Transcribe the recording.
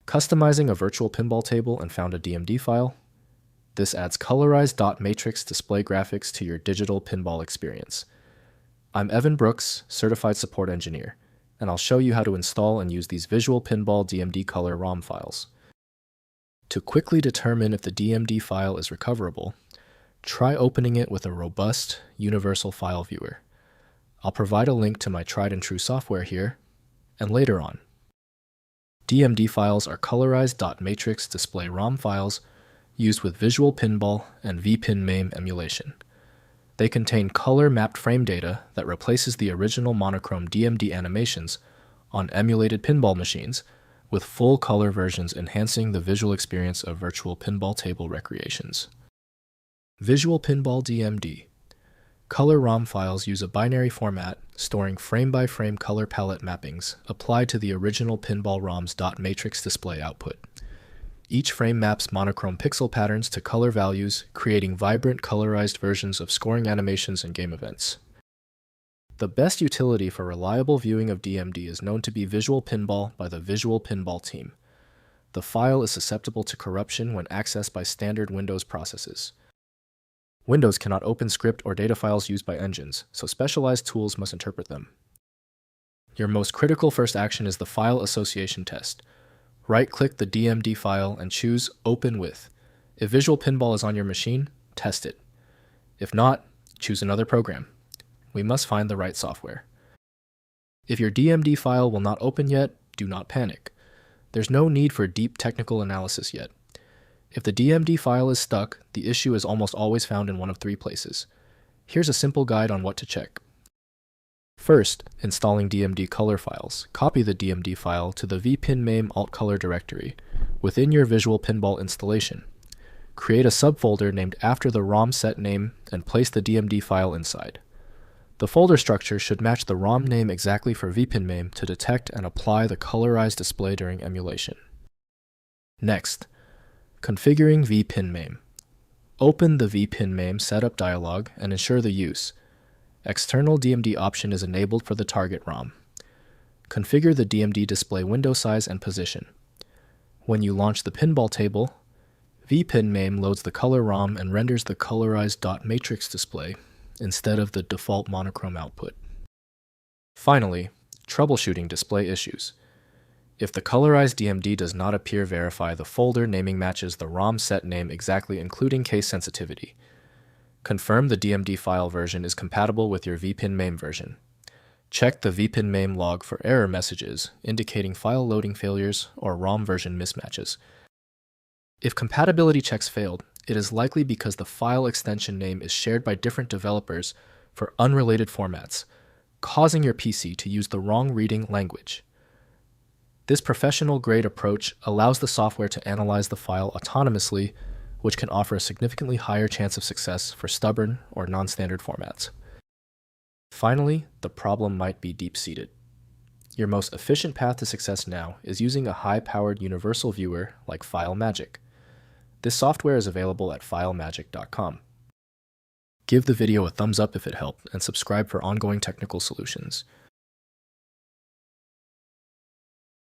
Customizing a virtual pinball table and found a DMD file. This adds colorized dot matrix display graphics to your digital pinball experience. I'm Evan Brooks, Certified Support Engineer, and I'll show you how to install and use these Visual Pinball DMD color ROM files. To quickly determine if the DMD file is recoverable, try opening it with a robust, universal file viewer. I'll provide a link to my tried-and-true software here, and later on. DMD files are colorized dot matrix display ROM files used with Visual Pinball and VPinMAME emulation. They contain color-mapped frame data that replaces the original monochrome DMD animations on emulated pinball machines, with full color versions enhancing the visual experience of virtual pinball table recreations. Visual Pinball DMD. Color ROM files use a binary format storing frame-by-frame color palette mappings applied to the original pinball ROM's dot matrix display output. Each frame maps monochrome pixel patterns to color values, creating vibrant colorized versions of scoring animations and game events. The best utility for reliable viewing of DMD is known to be Visual Pinball by the Visual Pinball team. The file is susceptible to corruption when accessed by standard Windows processes. Windows cannot open script or data files used by engines, so specialized tools must interpret them. Your most critical first action is the file association test. Right-click the DMD file and choose Open With. If Visual Pinball is on your machine, test it. If not, choose another program. We must find the right software. If your DMD file will not open yet, do not panic. There's no need for deep technical analysis yet. If the DMD file is stuck, the issue is almost always found in one of three places. Here's a simple guide on what to check. First, installing DMD color files. Copy the DMD file to the VPinMAME alt color directory within your Visual Pinball installation. Create a subfolder named after the ROM set name and place the DMD file inside. The folder structure should match the ROM name exactly for VPinMAME to detect and apply the colorized display during emulation. Next, configuring VPinMAME. Open the VPinMAME setup dialog and ensure the use. External DMD option is enabled for the target ROM. Configure the DMD display window size and position. When you launch the pinball table, VPinMAME loads the color ROM and renders the colorized dot matrix display instead of the default monochrome output. Finally, troubleshooting display issues. If the colorized DMD does not appear, verify the folder naming matches the ROM set name exactly, including case sensitivity. Confirm the DMD file version is compatible with your VPinMAME version. Check the VPinMAME log for error messages indicating file loading failures or ROM version mismatches. If compatibility checks failed, it is likely because the file extension name is shared by different developers for unrelated formats, causing your PC to use the wrong reading language. This professional-grade approach allows the software to analyze the file autonomously, which can offer a significantly higher chance of success for stubborn or non-standard formats. Finally, the problem might be deep-seated. Your most efficient path to success now is using a high-powered universal viewer like FileMagick. This software is available at filemagick.com. Give the video a thumbs up if it helped, and subscribe for ongoing technical solutions.